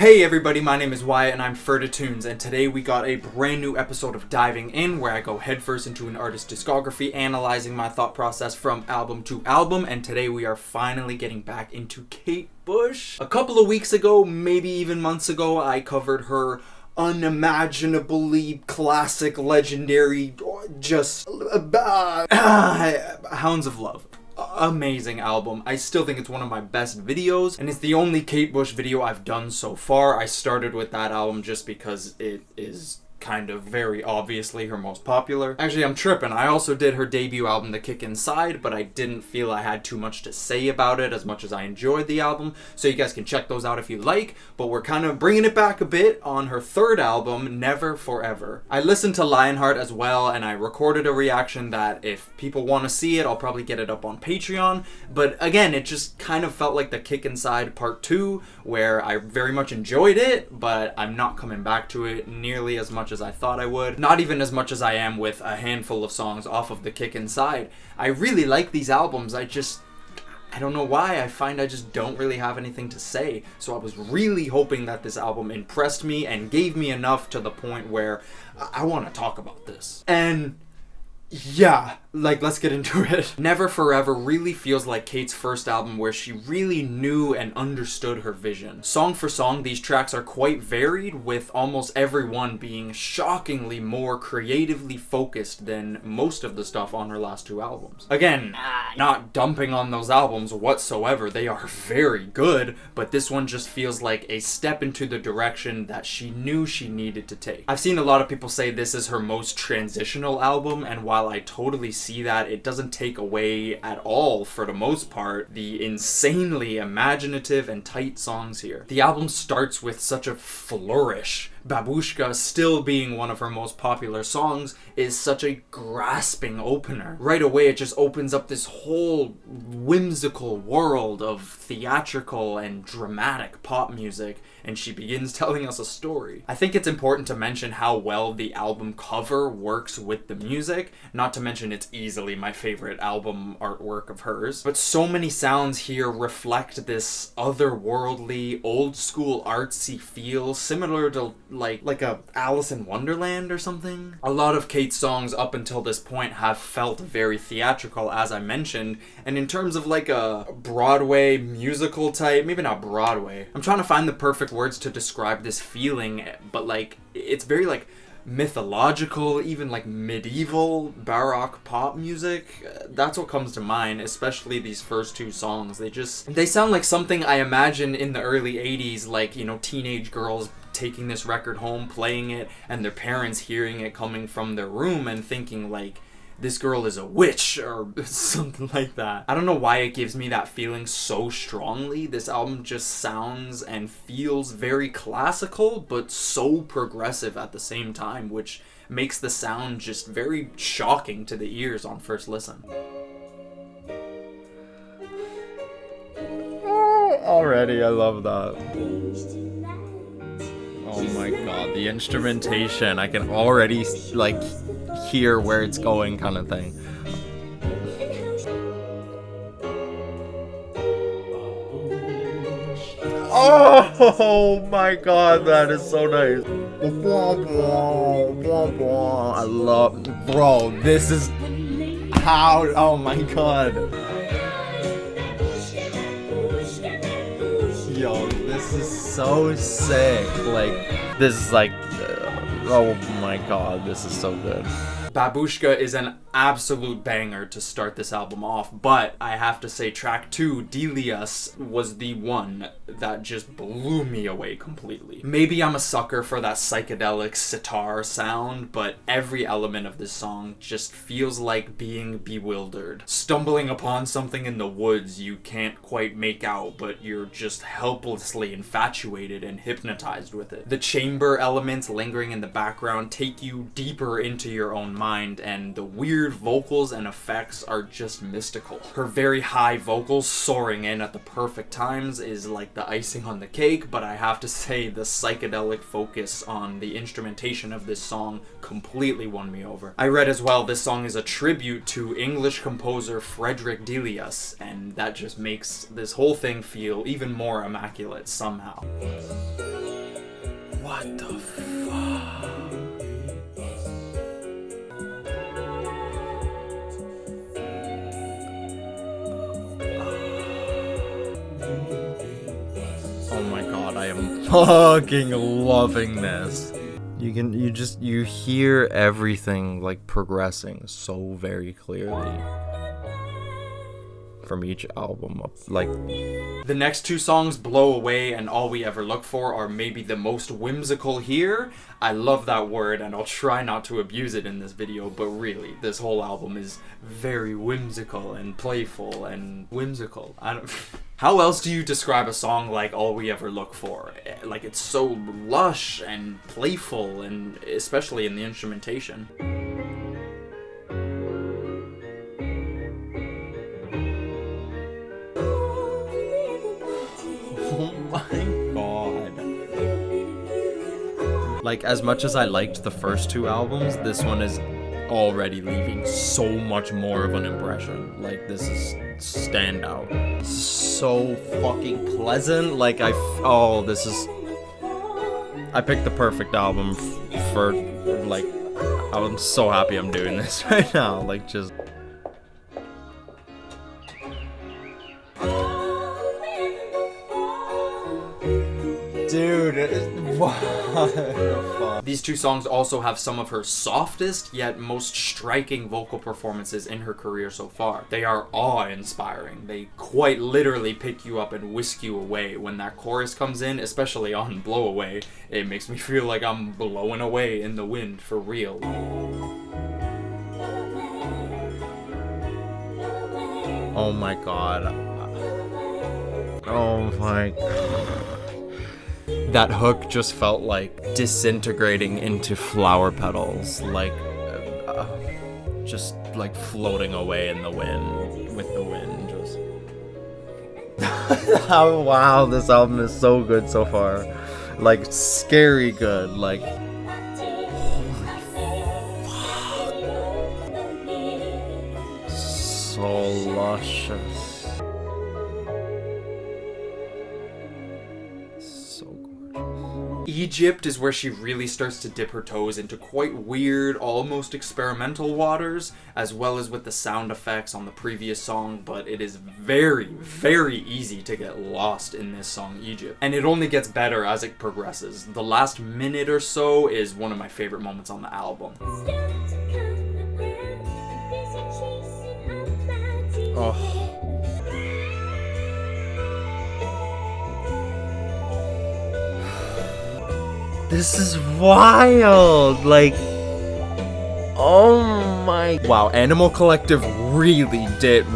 Hey everybody, my name is Wyatt and I'm Ferda Tunes, and today we got a brand new episode of Diving In where I go headfirst into an artist's discography, analyzing my thought process from album to album, and today we are finally getting back into Kate Bush. A couple of weeks ago, maybe even months ago, I covered her unimaginably classic, legendary, just Hounds of Love. Amazing album. I still think it's one of my best videos, and it's the only Kate Bush video I've done so far. I started with that album just because it is kind of very obviously her most popular. Actually, I'm tripping. I also did her debut album, The Kick Inside, but I didn't feel I had too much to say about it as much as I enjoyed the album, so you guys can check those out if you like, but we're kind of bringing it back a bit on her third album, Never Forever. I listened to Lionheart as well, and I recorded a reaction that if people want to see it, I'll probably get it up on Patreon, but again, it just kind of felt like The Kick Inside Part 2, where I very much enjoyed it, but I'm not coming back to it nearly as much as I thought I would. Not even as much as I am with a handful of songs off of The Kick Inside. I really like these albums, I don't know why, I find I just don't really have anything to say. So I was really hoping that this album impressed me and gave me enough to the point where I want to talk about this. And yeah, let's get into it. Never Forever really feels like Kate's first album where she really knew and understood her vision. Song for song, these tracks are quite varied, with almost every one being shockingly more creatively focused than most of the stuff on her last two albums. Again, not dumping on those albums whatsoever, they are very good, but this one just feels like a step into the direction that she knew she needed to take. I've seen a lot of people say this is her most transitional album, and while I totally see that, it doesn't take away at all, for the most part, the insanely imaginative and tight songs here. The album starts with such a flourish. Babushka, still being one of her most popular songs, is such a grasping opener. Right away it just opens up this whole whimsical world of theatrical and dramatic pop music, and she begins telling us a story. I think it's important to mention how well the album cover works with the music, not to mention it's easily my favorite album artwork of hers. But so many sounds here reflect this otherworldly, old school artsy feel, similar to like a Alice in Wonderland or something. A lot of Kate's songs up until this point have felt very theatrical, as I mentioned, and in terms of like a Broadway musical type, maybe not Broadway, I'm trying to find the perfect words to describe this feeling, but it's very mythological, even medieval baroque pop music. That's what comes to mind, especially these first two songs. They sound like something I imagine in the early 80s, teenage girls taking this record home, playing it, and their parents hearing it coming from their room and thinking this girl is a witch or something like that. I don't know why it gives me that feeling so strongly. This album just sounds and feels very classical, but so progressive at the same time, which makes the sound just very shocking to the ears on first listen. Already, I love that. Oh my god, the instrumentation. I can already hear where it's going, kind of thing. Oh my god, that is so nice. I love, bro, this is how, oh my god. Yo, this is so sick. This is oh my god, this is so good. Babushka is an absolute banger to start this album off, but I have to say track 2, Delius, was the one that just blew me away completely. Maybe I'm a sucker for that psychedelic sitar sound, but every element of this song just feels like being bewildered. Stumbling upon something in the woods you can't quite make out, but you're just helplessly infatuated and hypnotized with it. The chamber elements lingering in the background take you deeper into your own mind, and the weird vocals and effects are just mystical. Her very high vocals soaring in at the perfect times is like the icing on the cake, but I have to say the psychedelic focus on the instrumentation of this song completely won me over. I read as well this song is a tribute to English composer Frederick Delius, and that just makes this whole thing feel even more immaculate somehow. What the fuck? Oh my god, I am fucking loving this. You hear everything like progressing so very clearly from each album. Like, the next two songs, Blow Away and All We Ever Look For, are maybe the most whimsical here. I love that word and I'll try not to abuse it in this video, but really, this whole album is very whimsical and playful and whimsical. How else do you describe a song like All We Ever Look For? Like, it's so lush and playful, and especially in the instrumentation. Oh my god. Like, as much as I liked the first two albums, this one is already leaving so much more of an impression. Like, this is standout. So fucking pleasant. Like, I picked the perfect album for, like, I'm so happy I'm doing this right now. Like, just... Dude, what the fuck? These two songs also have some of her softest yet most striking vocal performances in her career so far. They are awe-inspiring. They quite literally pick you up and whisk you away. When that chorus comes in, especially on Blow Away, it makes me feel like I'm blowing away in the wind for real. Oh my god. Oh my god. That hook just felt like disintegrating into flower petals, like just like floating away in the wind, with the wind. Just oh wow, this album is so good so far, like scary good, like holy fuck, so luscious. Egypt is where she really starts to dip her toes into quite weird, almost experimental waters, as well as with the sound effects on the previous song, but it is very, very easy to get lost in this song, Egypt. And it only gets better as it progresses. The last minute or so is one of my favorite moments on the album. Oh. This is wild, like, oh my, wow, Animal Collective really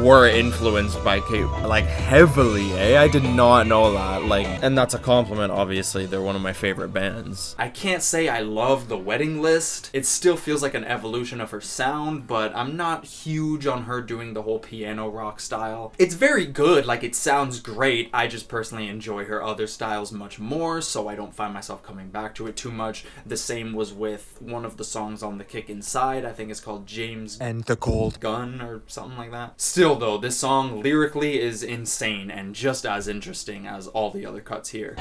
were influenced by Kate, like, heavily, eh? I did not know that, like, and that's a compliment, obviously, they're one of my favorite bands. I can't say I love The Wedding List. It still feels like an evolution of her sound, but I'm not huge on her doing the whole piano rock style. It's very good, like, it sounds great. I just personally enjoy her other styles much more, so I don't find myself coming back to it too much. The same was with one of the songs on The Kick Inside. I think it's called James and the Cold Gun or something like that. Still though, this song lyrically is insane and just as interesting as all the other cuts here.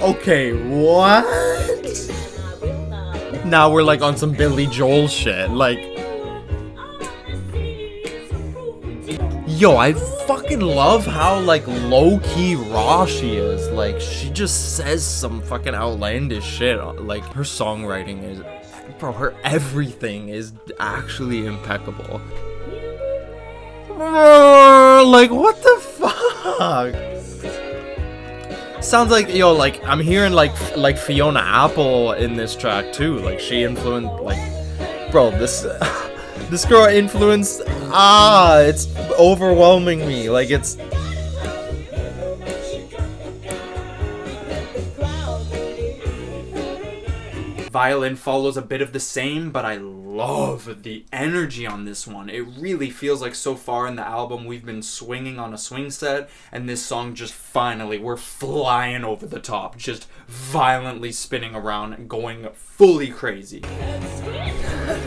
Okay, what? Now we're like on some Billy Joel shit, like... Yo, I fucking love how, like, low-key raw she is. Like, she just says some fucking outlandish shit. Like, her songwriting is... Bro, her everything is actually impeccable. Like, what the fuck? Sounds like, yo, like, I'm hearing, like Fiona Apple in this track, too. Like, she influenced, like... Bro, this... This girl influenced... it's overwhelming me. Like, it's... Violin follows a bit of the same, but I love the energy on this one. It really feels like so far in the album we've been swinging on a swing set, and this song just finally, we're flying over the top, just violently spinning around and going fully crazy.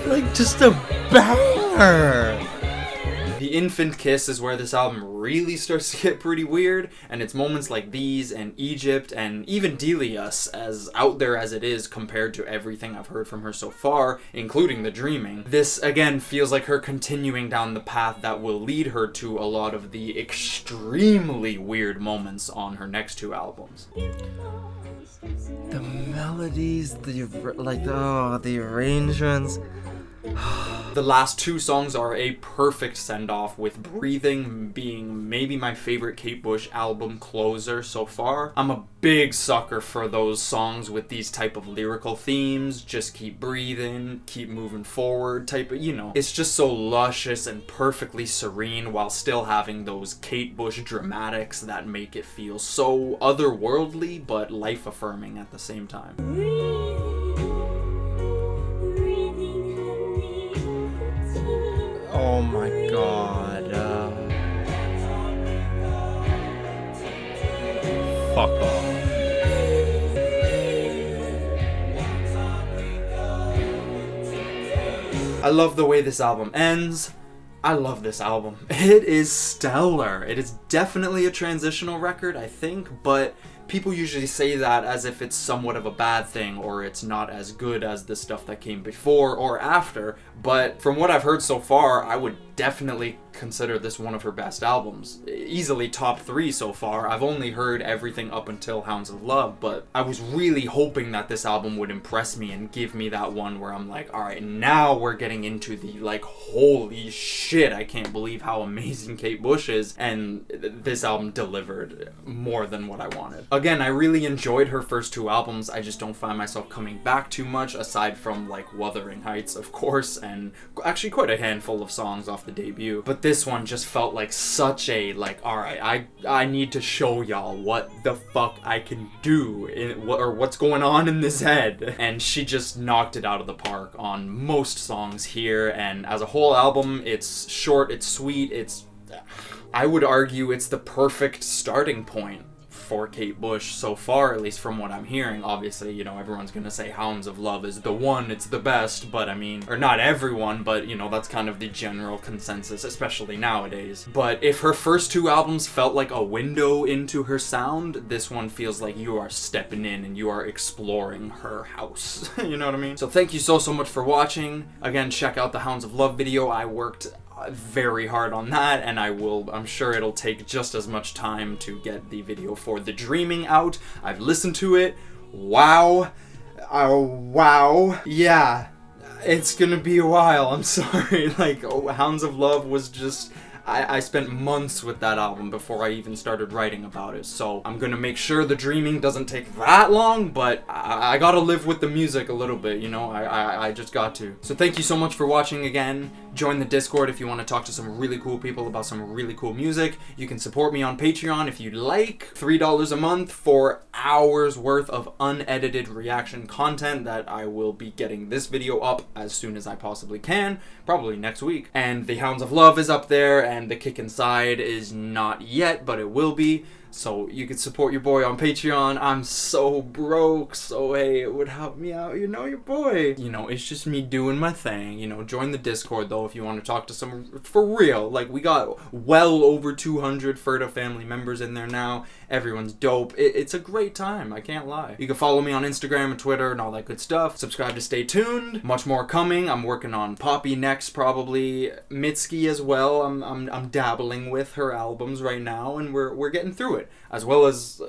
Like, just a banger! The The Infant Kiss is where this album really starts to get pretty weird, and it's moments like these and Egypt and even Delius, as out there as it is compared to everything I've heard from her so far, including The Dreaming. This again feels like her continuing down the path that will lead her to a lot of the extremely weird moments on her next two albums. The melodies, the arrangements. The last two songs are a perfect send-off, with Breathing being maybe my favorite Kate Bush album closer so far. I'm a big sucker for those songs with these type of lyrical themes, just keep breathing, keep moving forward type of, it's just so luscious and perfectly serene while still having those Kate Bush dramatics that make it feel so otherworldly but life-affirming at the same time. Oh my god. Fuck off. I love the way this album ends. I love this album. It is stellar. It is definitely a transitional record, I think, but people usually say that as if it's somewhat of a bad thing, or it's not as good as the stuff that came before or after, but from what I've heard so far, I would definitely consider this one of her best albums. Easily top 3 so far. I've only heard everything up until Hounds of Love, but I was really hoping that this album would impress me and give me that one where I'm like, alright, now we're getting into the, holy shit, I can't believe how amazing Kate Bush is, and this album delivered more than what I wanted. Again, I really enjoyed her first 2 albums, I just don't find myself coming back too much, aside from, Wuthering Heights, of course, and actually quite a handful of songs off the debut, but this one just felt like such a, alright, I need to show y'all what the fuck I can do, or what's going on in this head, and she just knocked it out of the park on most songs here, and as a whole album, it's short, it's sweet, I would argue it's the perfect starting point for Kate Bush so far, at least from what I'm hearing. Obviously, everyone's gonna say Hounds of Love is the one, it's the best, but or not everyone, but that's kind of the general consensus, especially nowadays. But if her first 2 albums felt like a window into her sound, this one feels like you are stepping in and you are exploring her house. You know what I mean? So thank you so much for watching. Again, check out the Hounds of Love video. I worked very hard on that, and I'm sure it'll take just as much time to get the video for The Dreaming out. I've listened to it. Wow. Wow. Yeah. It's gonna be a while, I'm sorry. Hounds of Love was just... I spent months with that album before I even started writing about it, so I'm gonna make sure The Dreaming doesn't take that long, but I gotta live with the music a little bit, I just got to. So thank you so much for watching again. Join the Discord if you want to talk to some really cool people about some really cool music. You can support me on Patreon if you'd like. $3 a month for hours worth of unedited reaction content that I will be getting this video up as soon as I possibly can, probably next week. And the Hounds of Love is up there, and the Kick Inside is not yet, but it will be. So you can support your boy on Patreon. I'm so broke, so hey, it would help me out, your boy. It's just me doing my thing. Join the Discord though if you want to talk to some, for real. We got well over 200 Ferda family members in there now. Everyone's dope. It's a great time, I can't lie. You can follow me on Instagram and Twitter and all that good stuff. Subscribe to stay tuned. Much more coming. I'm working on Poppy next, probably. Mitski as well. I'm dabbling with her albums right now, and we're getting through it. As well as,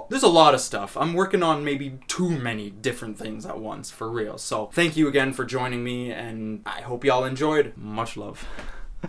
there's a lot of stuff. I'm working on maybe too many different things at once, for real. So, thank you again for joining me, and I hope y'all enjoyed. Much love.